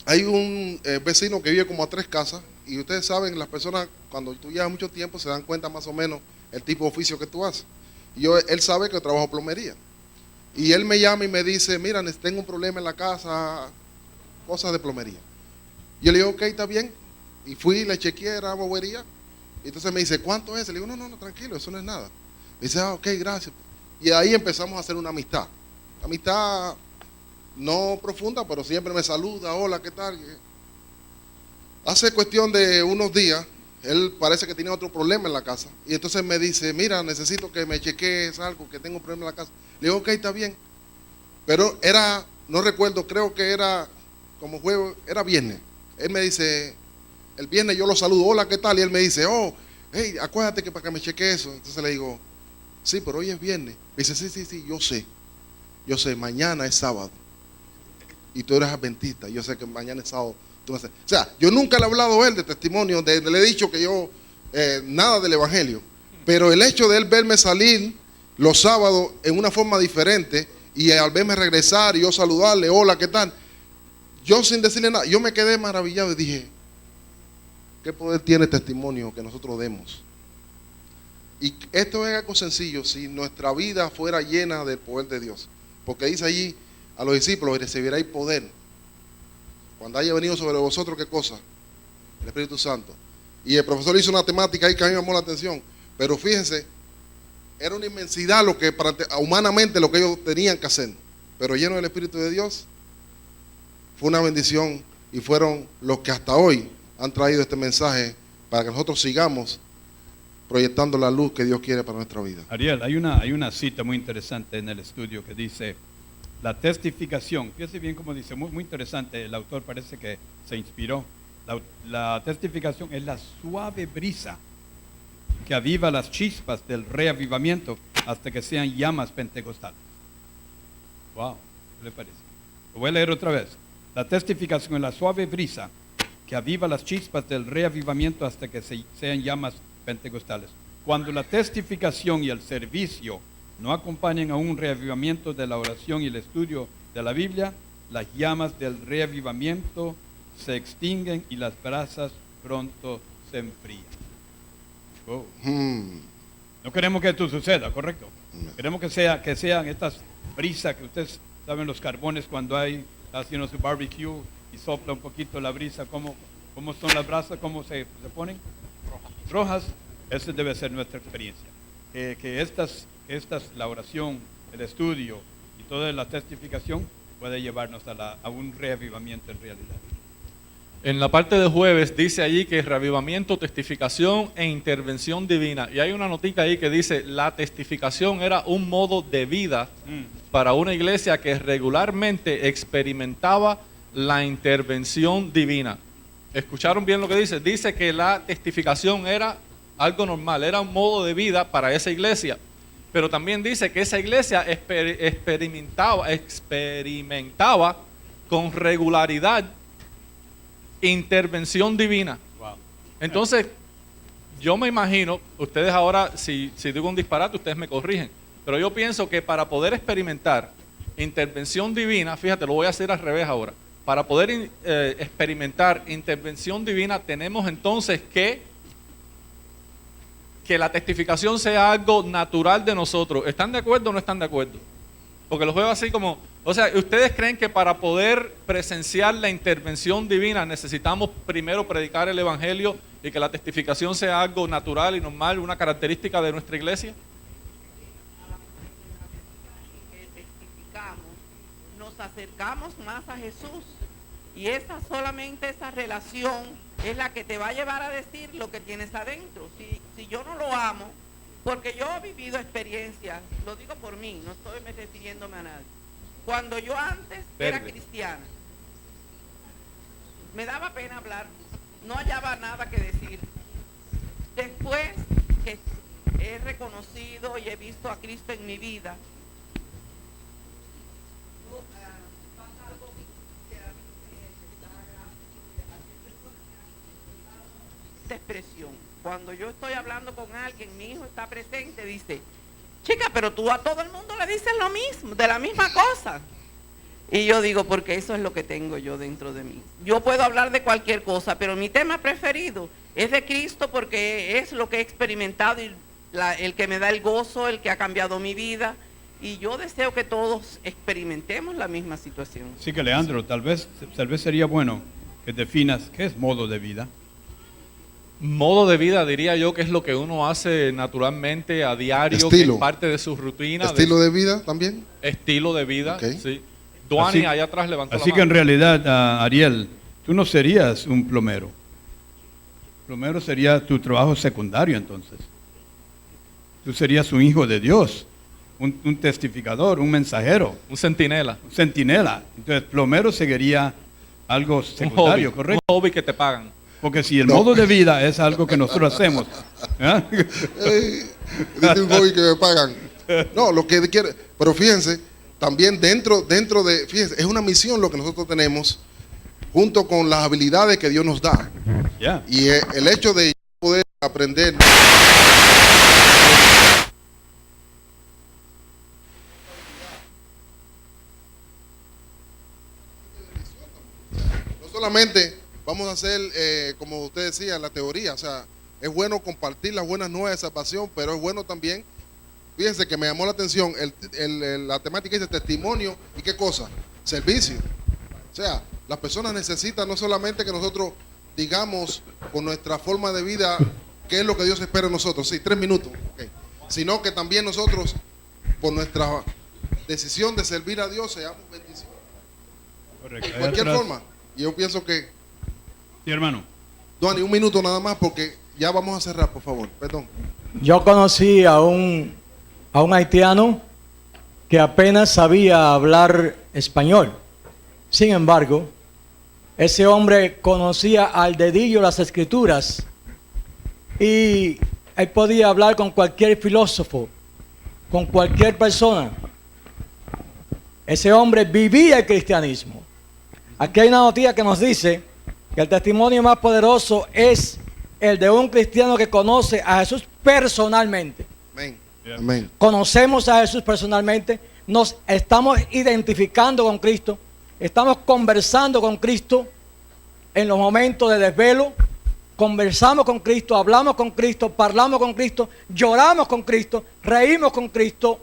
hay un vecino que vive como a 3 casas, y ustedes saben, las personas cuando tú llevas mucho tiempo se dan cuenta más o menos el tipo de oficio que tú haces. Y él sabe que yo trabajo plomería. Y él me llama y me dice, mira, tengo un problema en la casa, cosas de plomería. Y yo le digo, ok, está bien. Y fui, le chequeé, era bobería. Y entonces me dice, ¿cuánto es? Le digo, no, tranquilo, eso no es nada. Me dice, ok, gracias. Y ahí empezamos a hacer una amistad. Amistad no profunda, pero siempre me saluda, hola, ¿qué tal? Hace cuestión de unos días, él parece que tenía otro problema en la casa. Y entonces me dice, mira, necesito que me chequees algo, que tengo un problema en la casa. Le digo, ok, está bien. Pero no recuerdo, creo que era como jueves, era viernes. Él me dice, el viernes yo lo saludo, hola, ¿qué tal? Y él me dice, hey, acuérdate que para que me cheque eso. Entonces le digo, sí, pero hoy es viernes. Me dice, sí, yo sé, mañana es sábado. Y tú eres adventista, yo sé que mañana es sábado. O sea, yo nunca le he hablado a él de testimonio, le he dicho que yo, nada del evangelio. Pero el hecho de él verme salir los sábados en una forma diferente, y al verme regresar y yo saludarle, hola, ¿qué tal? Yo sin decirle nada, yo me quedé maravillado y dije, ¿qué poder tiene el testimonio que nosotros demos? Y esto es algo sencillo, si nuestra vida fuera llena del poder de Dios. Porque dice allí a los discípulos, recibiréis poder cuando haya venido sobre vosotros, ¿qué cosa? El Espíritu Santo. Y el profesor hizo una temática ahí que a mí me llamó la atención. Pero fíjense, era una inmensidad humanamente lo que ellos tenían que hacer. Pero lleno del Espíritu de Dios, fue una bendición, y fueron los que hasta hoy han traído este mensaje para que nosotros sigamos proyectando la luz que Dios quiere para nuestra vida. Ariel, hay una cita muy interesante en el estudio que dice, la testificación, fíjese bien cómo dice, muy interesante, el autor parece que se inspiró. La testificación es la suave brisa que aviva las chispas del reavivamiento hasta que sean llamas pentecostales. Wow, ¿qué le parece? Lo voy a leer otra vez. La testificación es la suave brisa que aviva las chispas del reavivamiento hasta que sean llamas pentecostales. Cuando la testificación y el servicio no acompañan a un reavivamiento de la oración y el estudio de la Biblia, las llamas del reavivamiento se extinguen y las brasas pronto se enfrían. Oh. No queremos que esto suceda, ¿correcto? Queremos que sean estas brisas que ustedes saben, los carbones cuando está haciendo su barbecue y sopla un poquito la brisa, ¿cómo son las brasas? ¿Cómo se ponen? Rojas. Esa debe ser nuestra experiencia. Que la oración, el estudio y toda la testificación puede llevarnos a un reavivamiento en realidad. En la parte de jueves dice allí que reavivamiento, testificación e intervención divina. Y hay una notica ahí que dice, la testificación era un modo de vida para una iglesia que regularmente experimentaba la intervención divina. ¿Escucharon bien lo que dice? Dice que la testificación era algo normal, era un modo de vida para esa iglesia. Pero también dice que esa iglesia experimentaba con regularidad intervención divina. Wow. Entonces, yo me imagino, ustedes ahora, si digo un disparate, ustedes me corrigen, pero yo pienso que para poder experimentar intervención divina, fíjate, lo voy a hacer al revés ahora, para poder experimentar intervención divina, tenemos entonces que la testificación sea algo natural de nosotros. ¿Están de acuerdo o no están de acuerdo? Porque los veo así como, o sea, ¿ustedes creen que para poder presenciar la intervención divina necesitamos primero predicar el evangelio y que la testificación sea algo natural y normal, una característica de nuestra iglesia? Nos acercamos más a Jesús y solamente esa relación es la que te va a llevar a decir lo que tienes adentro. Si yo no lo amo, porque yo he vivido experiencias, lo digo por mí, no estoy refiriéndome a nadie. Cuando yo antes era cristiana, me daba pena hablar, no hallaba nada que decir. Después que he reconocido y he visto a Cristo en mi vida, esta expresión. Cuando yo estoy hablando con alguien, mi hijo está presente, dice, chica, pero tú a todo el mundo le dices lo mismo, de la misma cosa. Y yo digo, porque eso es lo que tengo yo dentro de mí. Yo puedo hablar de cualquier cosa, pero mi tema preferido es de Cristo porque es lo que he experimentado y el que me da el gozo, el que ha cambiado mi vida. Y yo deseo que todos experimentemos la misma situación. Así que, Leandro, tal vez sería bueno que definas qué es modo de vida. Modo de vida, diría yo, que es lo que uno hace naturalmente a diario, Estilo. que es parte de su rutina. ¿Estilo de vida también? Estilo de vida, Okay. sí. Duani, allá atrás levantó la mano. Así que en realidad, Ariel, tú no serías un plomero. Plomero sería tu trabajo secundario entonces. Tú serías un hijo de Dios, un testificador, un mensajero. Un centinela. Un centinela. Entonces, plomero sería algo secundario, ¿correcto? Un hobby que te pagan. Porque si el modo de vida es algo que nosotros hacemos. Dice un hobby que me pagan. No, lo que quiere. Pero fíjense, también dentro de, fíjense, es una misión lo que nosotros tenemos, junto con las habilidades que Dios nos da. Yeah. Y el hecho de poder aprender. No solamente vamos a hacer, como usted decía, la teoría, o sea, es bueno compartir las buenas nuevas de salvación, pero es bueno también, fíjense que me llamó la atención, la temática dice testimonio y qué cosa, servicio. O sea, las personas necesitan no solamente que nosotros digamos con nuestra forma de vida qué es lo que Dios espera de nosotros, sí, 3 minutos, okay, sino que también nosotros, por nuestra decisión de servir a Dios, seamos bendición. Correcto. De cualquier forma, y yo pienso que... Sí, hermano. Duani, 1 minuto nada más porque ya vamos a cerrar, por favor. Perdón. Yo conocí a un haitiano que apenas sabía hablar español. Sin embargo, ese hombre conocía al dedillo las escrituras y él podía hablar con cualquier filósofo, con cualquier persona. Ese hombre vivía el cristianismo. Aquí hay una noticia que nos dice que el testimonio más poderoso es el de un cristiano que conoce a Jesús personalmente. Amén. Amén. Conocemos a Jesús personalmente, nos estamos identificando con Cristo, estamos conversando con Cristo en los momentos de desvelo, conversamos con Cristo, hablamos con Cristo, parlamos con Cristo, lloramos con Cristo, reímos con Cristo.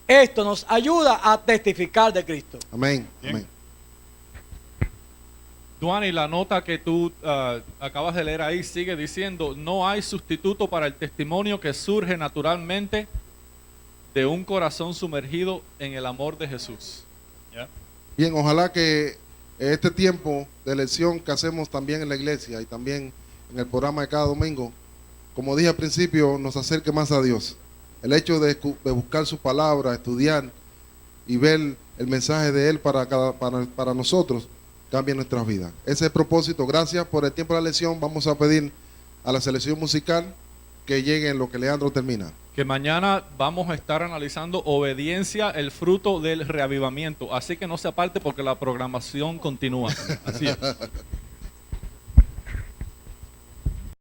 Esto nos ayuda a testificar de Cristo. Amén. Amén. Duani, la nota que tú acabas de leer ahí sigue diciendo: no hay sustituto para el testimonio que surge naturalmente de un corazón sumergido en el amor de Jesús. ¿Ya? Bien, ojalá que este tiempo de lección que hacemos también en la iglesia y también en el programa de cada domingo, como dije al principio, nos acerque más a Dios. El hecho de buscar su palabra, estudiar y ver el mensaje de Él para nosotros, cambia nuestras vidas. Ese es el propósito. Gracias por el tiempo de la lección. Vamos a pedir a la selección musical que llegue en lo que Leandro termina. Que mañana vamos a estar analizando obediencia, el fruto del reavivamiento. Así que no se aparte porque la programación continúa. Así es.